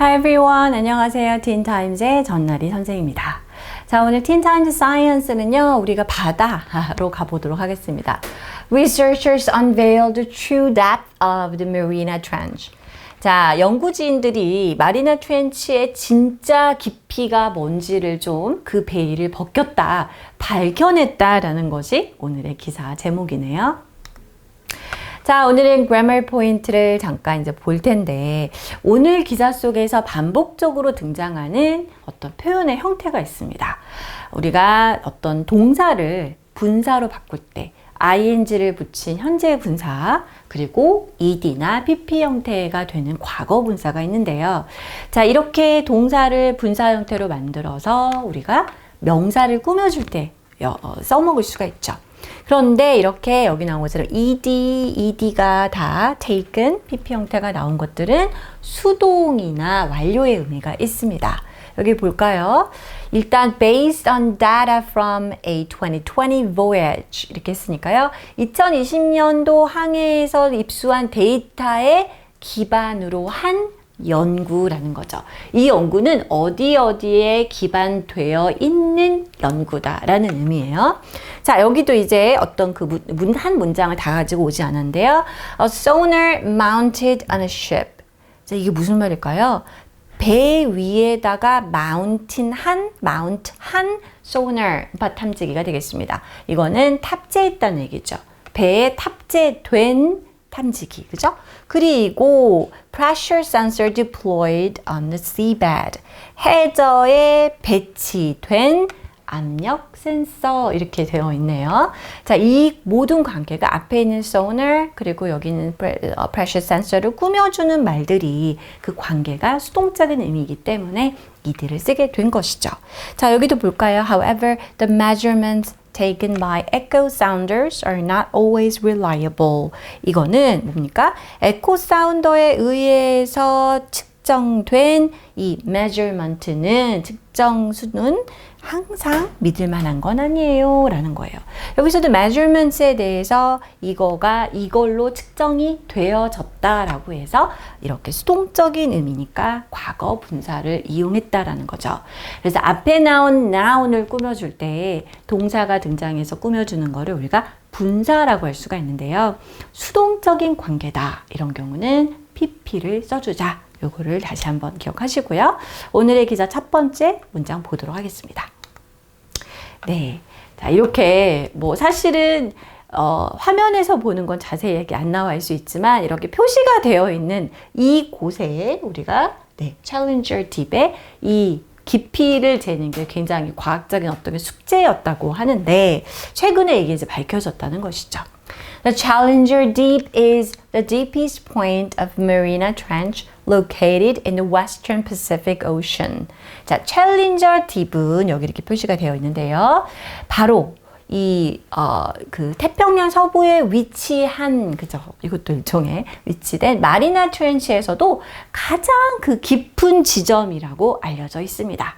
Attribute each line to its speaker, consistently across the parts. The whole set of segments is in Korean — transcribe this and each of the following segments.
Speaker 1: Hi everyone. 안녕하세요. 틴타임즈의 전나리 선생입니다. 자, 오늘 틴타임즈 사이언스는요, 우리가 바다로 가보도록 하겠습니다. Researchers unveiled the true depth of the Mariana Trench. 자, 연구진들이 마리나 트렌치의 진짜 깊이가 뭔지를 좀 그 베일을 벗겼다, 밝혀냈다라는 것이 오늘의 기사 제목이네요. 자, 오늘은 grammar 포인트를 잠깐 이제 볼 텐데, 오늘 기사 속에서 반복적으로 등장하는 어떤 표현의 형태가 있습니다. 우리가 어떤 동사를 분사로 바꿀 때 ing를 붙인 현재 분사, 그리고 ed나 pp 형태가 되는 과거 분사가 있는데요. 자, 이렇게 동사를 분사 형태로 만들어서 우리가 명사를 꾸며줄 때 써먹을 수가 있죠. 그런데 이렇게 여기 나온 것처럼 ed가 다 taken, pp 형태가 나온 것들은 수동이나 완료의 의미가 있습니다. 여기 볼까요? 일단 based on data from a 2020 voyage 이렇게 했으니까요. 2020년도 항해에서 입수한 데이터에 기반으로 한 연구라는 거죠. 이 연구는 어디에 기반되어 있는 연구다라는 의미예요. 자, 여기도 이제 어떤 한 문장을 다 가지고 오지 않았는데요. A sonar mounted on a ship. 자, 이게 무슨 말일까요? 배 위에다가 mount 한 sonar, 탐지기가 되겠습니다. 이거는 탑재했다는 얘기죠. 배에 탑재된 탐지기, 그죠? 그리고 pressure sensor deployed on the seabed. 해저에 배치된 압력 센서 이렇게 되어 있네요. 자, 이 모든 관계가 앞에 있는 sonar 그리고 여기는 pressure sensor를 꾸며주는 말들이 그 관계가 수동적인 의미이기 때문에 이들을 쓰게 된 것이죠. 자, 여기도 볼까요? However, the measurements taken by echo sounders are not always reliable. 이거는 뭡니까? 에코 사운더에 의해서 측정된 이 measurement는 측정 수는 항상 믿을 만한 건 아니에요 라는 거예요. 여기서도 measurements에 대해서 이걸로 측정이 되어졌다라고 해서 이렇게 수동적인 의미니까 과거 분사를 이용했다라는 거죠. 그래서 앞에 나온 noun을 꾸며줄 때 동사가 등장해서 꾸며주는 거를 우리가 분사라고 할 수가 있는데요. 수동적인 관계다. 이런 경우는 pp를 써주자. 요거를 다시 한번 기억하시고요. 오늘의 기사 첫 번째 문장 보도록 하겠습니다. 네. 자, 이렇게 사실은 화면에서 보는 건 자세하게 안 나와 있을 수 있지만 이렇게 표시가 되어 있는 이 곳에 우리가 Challenger Deep의 이 깊이를 재는 게 굉장히 과학적인 어떤 숙제였다고 하는데 최근에 이게 이제 밝혀졌다는 것이죠. The Challenger Deep is the deepest point of Mariana Trench located in the Western Pacific Ocean. 자, Challenger Deep은 여기 이렇게 표시가 되어 있는데요. 바로 그 태평양 서부에 위치한, 그죠? 이것도 일종의 위치된 마리나 트렌치에서도 가장 그 깊은 지점이라고 알려져 있습니다.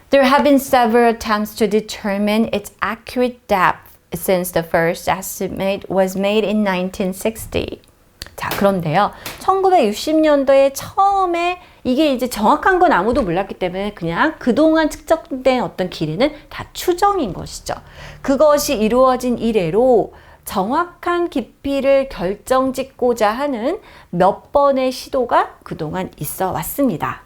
Speaker 1: There have been several attempts to determine its accurate depth since the first estimate was made in 1960. 자, 그런데요. 1960년도에 처음에 이게 이제 정확한 건 아무도 몰랐기 때문에 그냥 그동안 측정된 어떤 길이는 다 추정인 것이죠. 그것이 이루어진 이래로 정확한 깊이를 결정짓고자 하는 몇 번의 시도가 그동안 있어 왔습니다.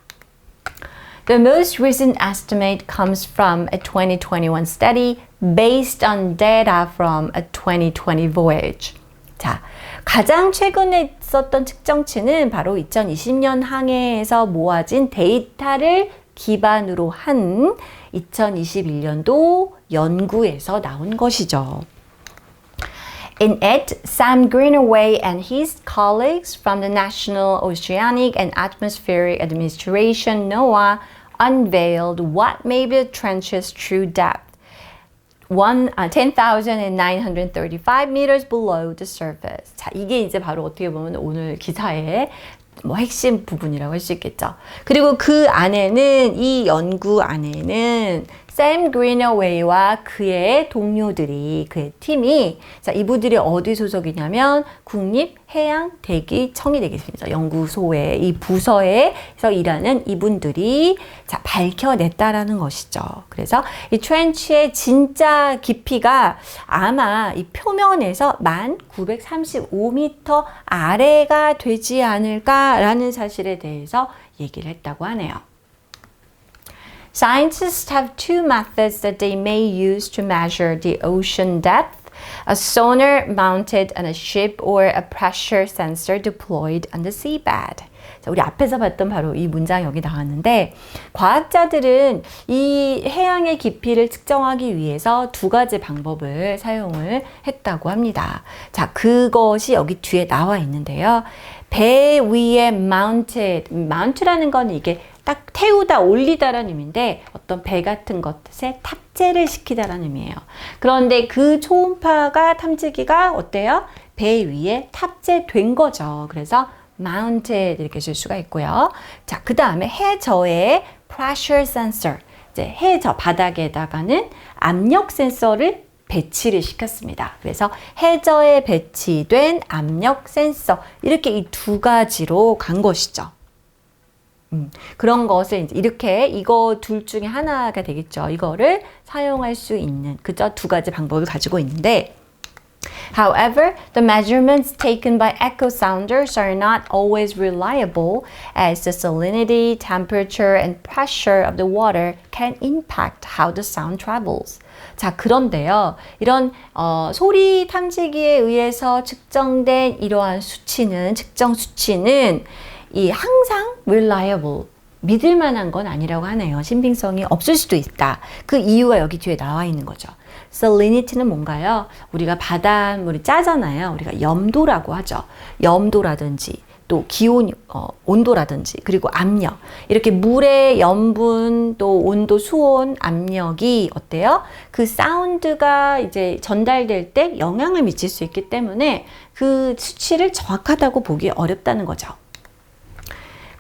Speaker 1: The most recent estimate comes from a 2021 study based on data from a 2020 voyage. 자, 가장 최근에 있었던 측정치는 바로 2020년 항해에서 모아진 데이터를 기반으로 한 2021년도 연구에서 나온 것이죠. In it, Sam Greenaway and his colleagues from the National Oceanic and Atmospheric Administration, NOAA, unveiled what may be the trench's true depth. 10,935 meters below the surface. 자, 이게 이제 바로 어떻게 보면 오늘 기사의 핵심 부분이라고 할 수 있겠죠. 그리고 그 안에는, 이 연구 안에는 샘 그리너웨이와 그의 동료들이, 그의 팀이, 자, 이분들이 어디 소속이냐면 국립해양대기청이 되겠습니다. 연구소에, 이 부서에서 일하는 이분들이 자, 밝혀냈다라는 것이죠. 그래서 이 트렌치의 진짜 깊이가 아마 이 표면에서 1935m 아래가 되지 않을까라는 사실에 대해서 얘기를 했다고 하네요. Scientists have two methods that they may use to measure the ocean depth: a sonar mounted on a ship or a pressure sensor deployed on the seabed. 자, 우리 앞에서 봤던 바로 이 문장이 여기 나왔는데, 과학자들은 이 해양의 깊이를 측정하기 위해서 두 가지 방법을 사용을 했다고 합니다. 자, 그것이 여기 뒤에 나와 있는데요. 배 위에 mount라는 건 이게 딱 태우다, 올리다라는 의미인데 어떤 배 같은 것에 탑재를 시키다라는 의미예요. 그런데 그 초음파가 탐지기가 어때요? 배 위에 탑재된 거죠. 그래서 mounted 이렇게 쓸 수가 있고요. 자, 그 다음에 해저에 pressure sensor, 이제 해저 바닥에다가는 압력 센서를 배치를 시켰습니다. 그래서 해저에 배치된 압력 센서, 이렇게 이 두 가지로 간 것이죠. 그런 것을 이제 이렇게 이거 둘 중에 하나가 되겠죠. 이거를 사용할 수 있는 그저 두 가지 방법을 가지고 있는데, however, the measurements taken by echo sounders are not always reliable, as the salinity, temperature, and pressure of the water can impact how the sound travels. 자, 그런데요, 이런 소리 탐지기에 의해서 측정된 이러한 수치는, 측정 수치는 이 항상 reliable, 믿을 만한 건 아니라고 하네요. 신빙성이 없을 수도 있다. 그 이유가 여기 뒤에 나와 있는 거죠. salinity는 뭔가요? 우리가 바닷물이 짜잖아요. 우리가 염도라고 하죠. 염도라든지 또 기온, 온도라든지, 그리고 압력, 이렇게 물의 염분, 또 온도, 수온, 압력이 어때요? 그 사운드가 이제 전달될 때 영향을 미칠 수 있기 때문에 그 수치를 정확하다고 보기 어렵다는 거죠.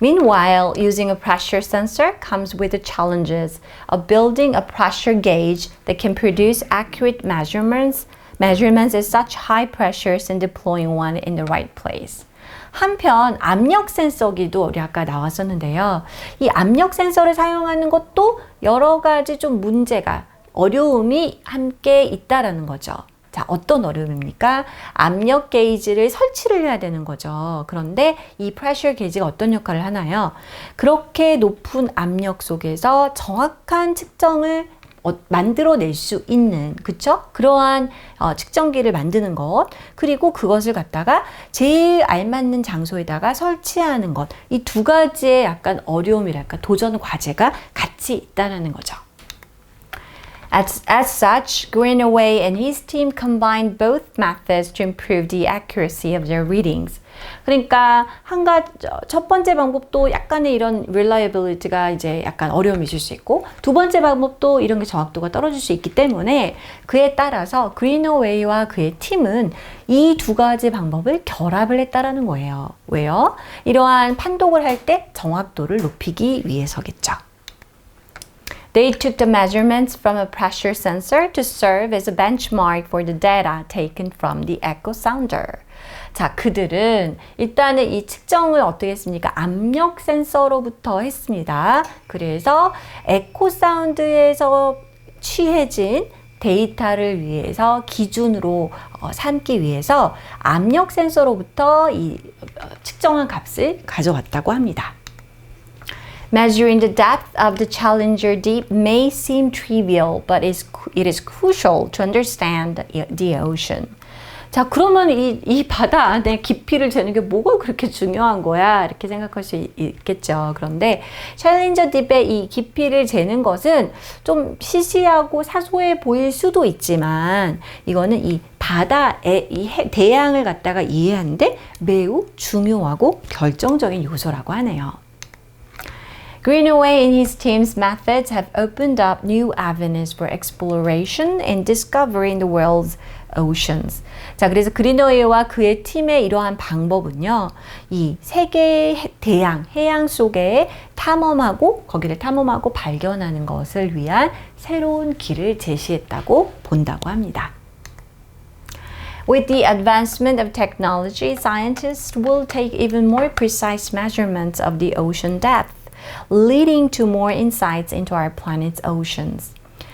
Speaker 1: Meanwhile, using a pressure sensor comes with the challenges of building a pressure gauge that can produce accurate measurements at such high pressures and deploying one in the right place. 한편 압력 센서기도 우리 아까 나왔었는데요. 이 압력 센서를 사용하는 것도 여러 가지 좀 문제가, 어려움이 함께 있다라는 거죠. 자, 어떤 어려움입니까? 압력 게이지를 설치를 해야 되는 거죠. 그런데 이 프레셔 게이지가 어떤 역할을 하나요? 그렇게 높은 압력 속에서 정확한 측정을 만들어낼 수 있는, 그쵸? 그러한 측정기를 만드는 것, 그리고 그것을 갖다가 제일 알맞는 장소에다가 설치하는 것, 이 두 가지의 약간 어려움이랄까, 도전 과제가 같이 있다는 거죠. As such, Greenaway and his team combined both methods to improve the accuracy of their readings. 그러니까 첫 번째 방법도 약간의 이런 reliability가 이제 약간 어려움이 있을 수 있고, 두 번째 방법도 이런 게 정확도가 떨어질 수 있기 때문에 그에 따라서 그린어웨이와 그의 팀은 이 두 가지 방법을 결합을 했다라는 거예요. 왜요? 이러한 판독을 할 때 정확도를 높이기 위해서겠죠. They took the measurements from a pressure sensor to serve as a benchmark for the data taken from the echo sounder. 자, 그들은 일단은 이 측정을 어떻게 했습니까? 압력 센서로부터 했습니다. 그래서 에코 사운드에서 취해진 데이터를 위해서 기준으로 삼기 위해서 압력 센서로부터 이 측정한 값을 가져왔다고 합니다. Measuring the depth of the Challenger Deep may seem trivial, but it is crucial to understand the ocean. 자, 그러면 이 바다 안에 깊이를 재는 게 뭐가 그렇게 중요한 거야? 이렇게 생각할 수 있겠죠. 그런데 챌린저 딥의 이 깊이를 재는 것은 좀 시시하고 사소해 보일 수도 있지만, 이거는 이 바다의 이 대양을 갖다가 이해하는데 매우 중요하고 결정적인 요소라고 하네요. Greenaway and his team's methods have opened up new avenues for exploration and discovery in the world's oceans. 자, 그래서 그린어웨이와 그의 팀의 이러한 방법은요, 이 세계의 대양, 해양 속에 거기를 탐험하고 발견하는 것을 위한 새로운 길을 제시했다고 본다고 합니다. With the advancement of technology, scientists will take even more precise measurements of the ocean depth, leading to more insights into our planet's oceans.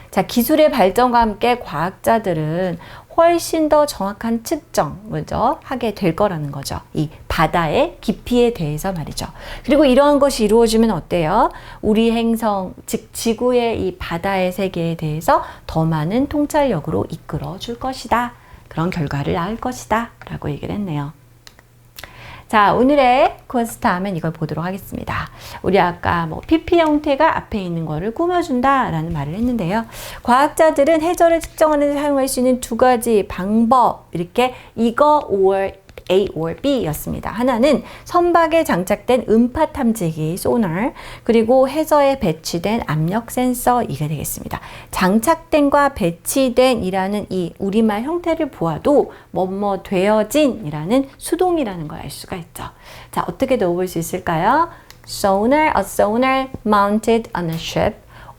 Speaker 1: 자, 기술의 발전과 함께 과학자들은 훨씬 더 정확한 측정을 하게 될 거라는 거죠. 이 바다의 깊이에 대해서 말이죠. 그리고 이러한 것이 이루어지면 어때요? 우리 행성, 즉 지구의 이 바다의 세계에 대해서 더 많은 통찰력으로 이끌어 줄 것이다. 그런 결과를 낳을 것이다. 라고 얘기를 했네요. 자, 오늘의 퀘스트 하면 이걸 보도록 하겠습니다. 우리 아까 PP 형태가 앞에 있는 거를 꾸며준다 라는 말을 했는데요. 과학자들은 해저를 측정하는 데 사용할 수 있는 두 가지 방법, 이렇게 이거 or A or B 였습니다. 하나는 선박에 장착된 음파 탐지기 sonar, 그리고 해저에 배치된 압력 센서, 이게 되겠습니다. 장착된과 배치된 이라는 이 우리말 형태를 보아도 뭐뭐 되어진 이라는 수동이라는 걸 알 수가 있죠. 자, 어떻게 넣어볼 수 있을까요? A sonar mounted on a ship,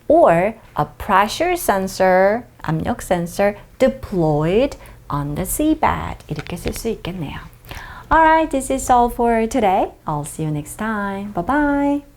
Speaker 1: or a pressure sensor, 압력 sensor deployed on the seabed. 이렇게 쓸 수 있겠네요. Alright, this is all for today. I'll see you next time. Bye-bye.